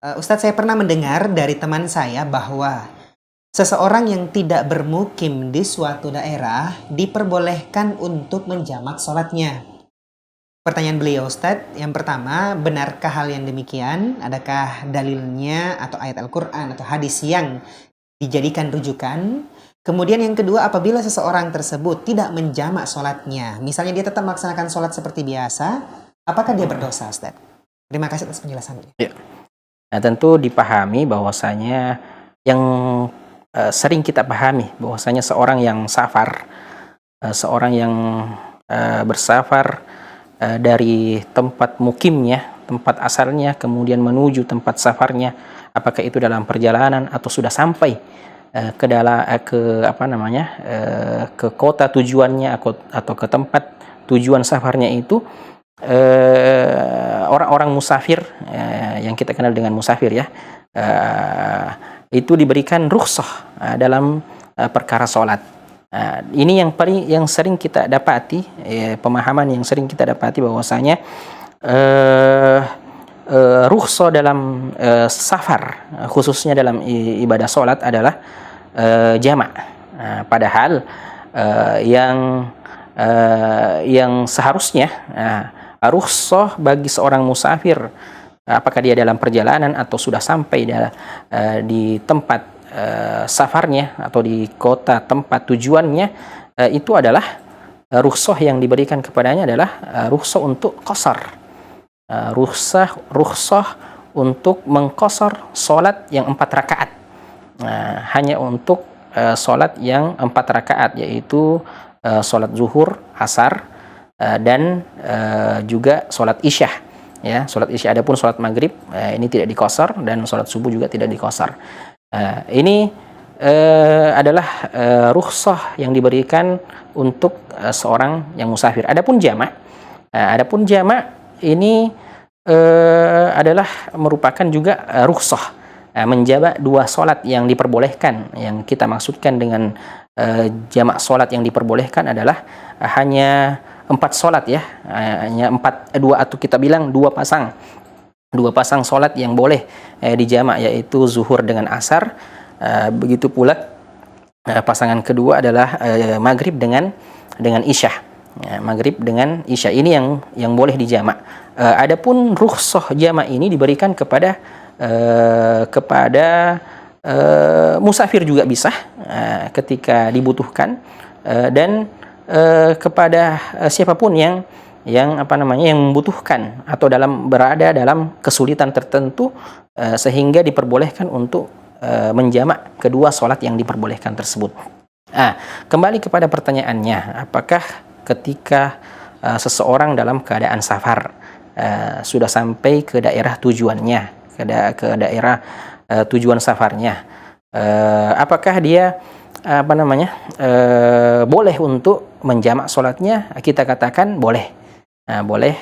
Ustadz, saya pernah mendengar dari teman saya bahwa seseorang yang tidak bermukim di suatu daerah diperbolehkan untuk menjamak sholatnya. Pertanyaan beliau, Ustadz, yang pertama, benarkah hal yang demikian? Adakah dalilnya atau ayat Al-Quran atau hadis yang dijadikan rujukan? Kemudian yang kedua, apabila seseorang tersebut tidak menjamak sholatnya, misalnya dia tetap melaksanakan sholat seperti biasa, apakah dia berdosa, Ustadz? Terima kasih atas penjelasannya. Ya. Nah, tentu dipahami bahwasanya yang sering kita pahami bahwasanya seorang yang safar, seorang yang bersafar dari tempat mukimnya, tempat asalnya, kemudian menuju tempat safarnya, apakah itu dalam perjalanan atau sudah sampai ke kota tujuannya atau ke tempat tujuan safarnya itu, orang-orang musafir yang kita kenal dengan musafir ya, itu diberikan rukhsah dalam perkara sholat. Ini yang sering kita dapati, pemahaman yang sering kita dapati bahwasanya rukhsah dalam safar, khususnya dalam ibadah sholat adalah jamak. Padahal yang seharusnya rukhsah bagi seorang musafir, apakah dia dalam perjalanan atau sudah sampai di tempat safarnya atau di kota tempat tujuannya, itu adalah rukhsah yang diberikan kepadanya adalah rukhsah untuk qasar, rukhsah untuk mengqasar salat yang 4 rakaat, hanya untuk salat yang 4 rakaat, yaitu salat zuhur, asar, dan juga salat isya. Ya, salat isya. Adapun salat maghrib ini tidak diqasar, dan salat subuh juga tidak diqasar. Ini adalah rukhsah yang diberikan untuk seorang yang musafir. Adapun jamak, ini adalah merupakan juga rukhsah menjamak 2 salat yang diperbolehkan. Yang kita maksudkan dengan jamak salat yang diperbolehkan adalah hanya 4 salat ya, hanya 2 atau kita bilang 2 pasang salat yang boleh dijamak, yaitu zuhur dengan asar. Begitu pula pasangan kedua adalah maghrib dengan isya. Maghrib dengan isya ini yang boleh dijamak. Adapun rukhsah jamak ini diberikan kepada musafir juga bisa ketika dibutuhkan, dan kepada siapapun yang membutuhkan atau berada dalam kesulitan tertentu, sehingga diperbolehkan untuk menjamak kedua sholat yang diperbolehkan tersebut. Kembali kepada pertanyaannya, apakah ketika seseorang dalam keadaan safar sudah sampai ke daerah tujuannya, ke daerah tujuan safarnya, apakah dia boleh untuk menjamak sholatnya? Kita katakan boleh. Boleh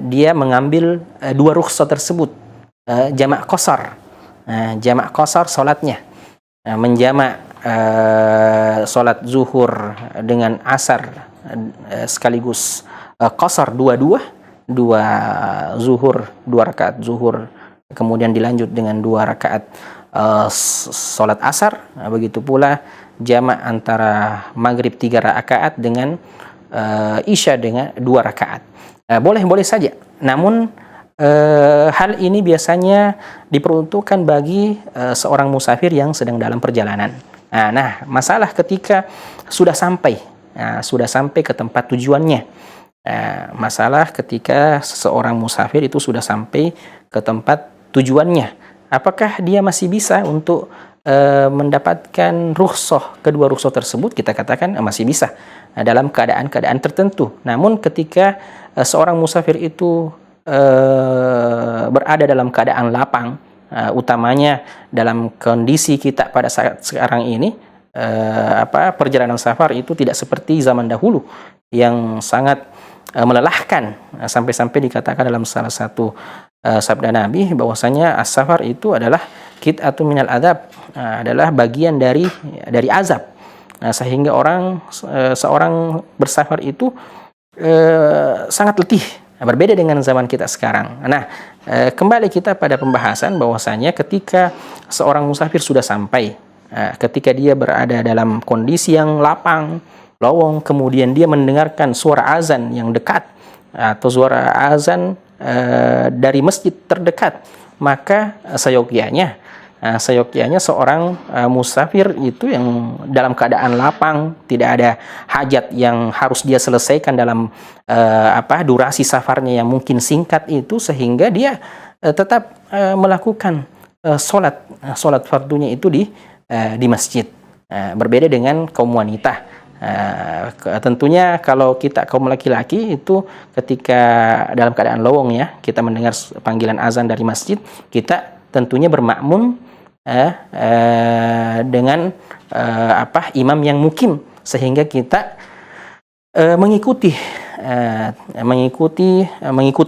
dia mengambil 2 rukhsah tersebut, jamak qasar, jamak qasar sholatnya, menjamak sholat zuhur dengan asar sekaligus qasar 2 zuhur, 2 rakaat zuhur, kemudian dilanjut dengan 2 rakaat sholat asar. Begitu pula jamak antara maghrib 3 rakaat dengan isya dengan 2 rakaat. Boleh saja. Namun hal ini biasanya diperuntukkan bagi seorang musafir yang sedang dalam perjalanan. Nah, masalah ketika sudah sampai ke tempat tujuannya. Masalah ketika seseorang musafir itu sudah sampai ke tempat tujuannya, apakah dia masih bisa untuk mendapatkan rukhsah, kedua rukhsah tersebut? Kita katakan masih bisa dalam keadaan-keadaan tertentu. Namun ketika seorang musafir itu berada dalam keadaan lapang, utamanya dalam kondisi kita pada saat sekarang ini, perjalanan safar itu tidak seperti zaman dahulu yang sangat melelahkan, sampai-sampai dikatakan dalam salah satu sabda Nabi bahwasanya as-safar itu adalah qit'atun minal adzab, adalah bagian dari azab. Sehingga seorang bersafar itu sangat letih Berbeda dengan zaman kita sekarang. Nah, kembali kita pada pembahasan bahwasanya ketika seorang musafir sudah sampai, ketika dia berada dalam kondisi yang lapang, lowong, kemudian dia mendengarkan suara azan yang dekat atau suara azan dari masjid terdekat, maka seyogyanya seorang musafir itu yang dalam keadaan lapang, tidak ada hajat yang harus dia selesaikan dalam durasi safarnya yang mungkin singkat itu, sehingga dia tetap melakukan solat fardunya itu di masjid. Berbeda dengan kaum wanita. Tentunya kalau kita kaum laki-laki itu ketika dalam keadaan lowong ya, kita mendengar panggilan azan dari masjid, kita tentunya bermakmum dengan imam yang mukim, sehingga kita mengikuti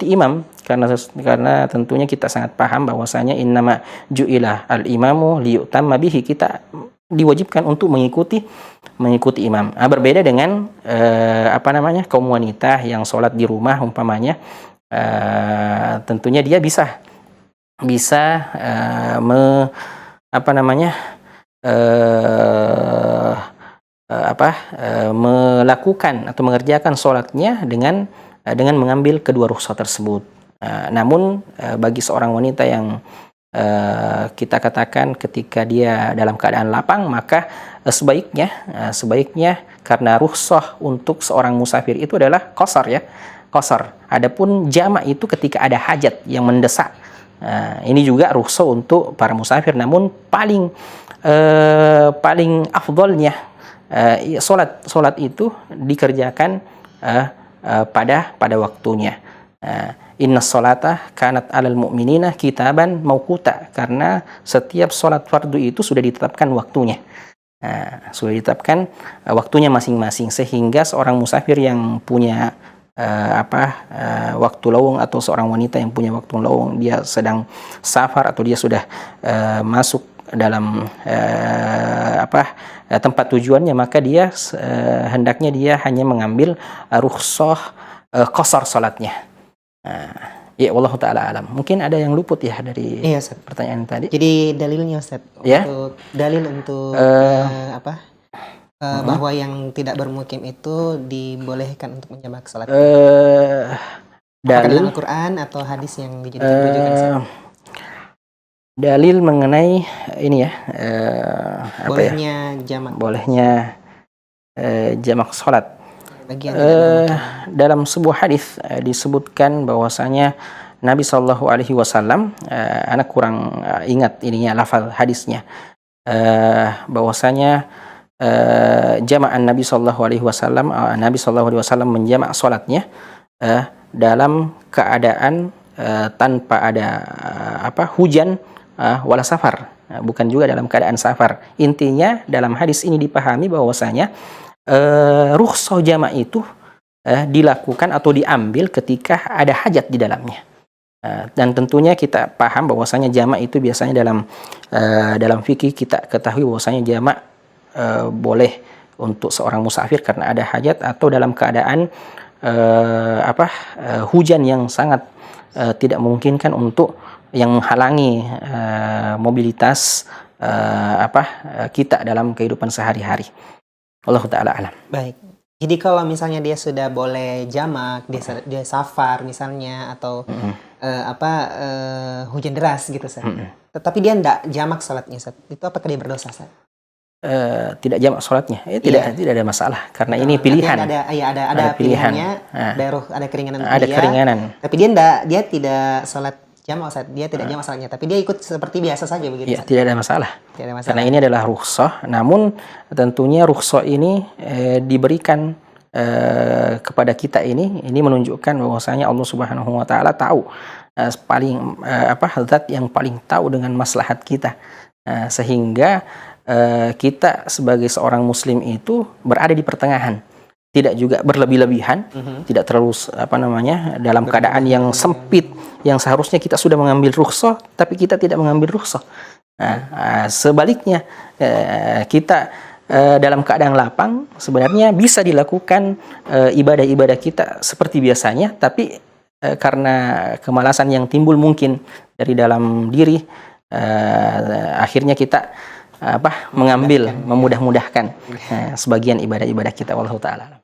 imam, karena tentunya kita sangat paham bahwasanya innama ju'ila al-imamu liyutamma bihi, kita diwajibkan untuk mengikuti imam. Berbeda dengan kaum wanita yang sholat di rumah umpamanya, tentunya dia bisa melakukan atau mengerjakan sholatnya dengan mengambil kedua rukhsah tersebut. Namun bagi seorang wanita yang kita katakan ketika dia dalam keadaan lapang, maka sebaiknya karena rukhsah untuk seorang musafir itu adalah qasar ya, qasar. Adapun jamak itu ketika ada hajat yang mendesak. Ini juga rukhsah untuk para musafir, namun paling afdolnya solat itu dikerjakan pada waktunya. Inna sholata kanat alal mu'minina kitaban mauquta, karena setiap solat fardu itu sudah ditetapkan waktunya. Waktunya masing-masing, sehingga seorang musafir yang punya waktu lowong, atau seorang wanita yang punya waktu lowong, dia sedang safar atau dia sudah masuk dalam tempat tujuannya, maka dia hendaknya dia hanya mengambil rukhsah qasar salatnya. Ya Allah taala alam. Mungkin ada yang luput ya dari pertanyaan tadi. Jadi dalilnya Ustaz, ya? untuk bahwa yang tidak bermukim itu dibolehkan untuk menjamak salat. Dalil Al-Quran atau hadis yang dijadikan rujukan? Dalil mengenai ini ya, bolehnya jamak salat. Dalam sebuah hadis disebutkan bahwasanya Nabi Shallallahu Alaihi Wasallam, anak kurang ingat ininya lafal hadisnya, bahwasanya jama'an Nabi Shallallahu Alaihi Wasallam, Nabi Shallallahu Alaihi Wasallam menjamak salatnya dalam keadaan tanpa ada hujan wala safar, bukan juga dalam keadaan safar. Intinya dalam hadis ini dipahami bahwasanya rukhsah jamak itu dilakukan atau diambil ketika ada hajat di dalamnya. Dan tentunya kita paham bahwasanya jamak itu biasanya dalam fikih kita ketahui bahwasanya jamak boleh untuk seorang musafir karena ada hajat, atau dalam keadaan hujan yang sangat tidak memungkinkan untuk yang menghalangi mobilitas kita dalam kehidupan sehari-hari. Allah taala alam. Baik. Jadi kalau misalnya dia sudah boleh jamak, dia safar misalnya, atau hujan deras gitu, tetapi dia tidak jamak salatnya, itu apakah dia berdosa? Tidak jamak salatnya, tidak ada masalah, karena ini pilihan. Ada pilihannya, ada keringanan. Tapi dia tidak salat jamak, dia tidak jamak salatnya, tapi dia ikut seperti biasa saja begitu. Ya, tidak ada masalah. Karena ini adalah rukhsah, namun tentunya rukhsah ini diberikan kepada kita ini menunjukkan bahwasanya Allah Subhanahu wa taala tahu zat yang paling tahu dengan maslahat kita, sehingga kita sebagai seorang muslim itu berada di pertengahan, tidak juga berlebih-lebihan, tidak terlalu dalam keadaan yang sempit yang seharusnya kita sudah mengambil rukhsah tapi kita tidak mengambil rukhsah. Sebaliknya kita dalam keadaan lapang sebenarnya bisa dilakukan ibadah-ibadah kita seperti biasanya, tapi karena kemalasan yang timbul mungkin dari dalam diri, akhirnya kita mengambil, memudah-mudahkan sebagian ibadah-ibadah kita. Wallahu taala.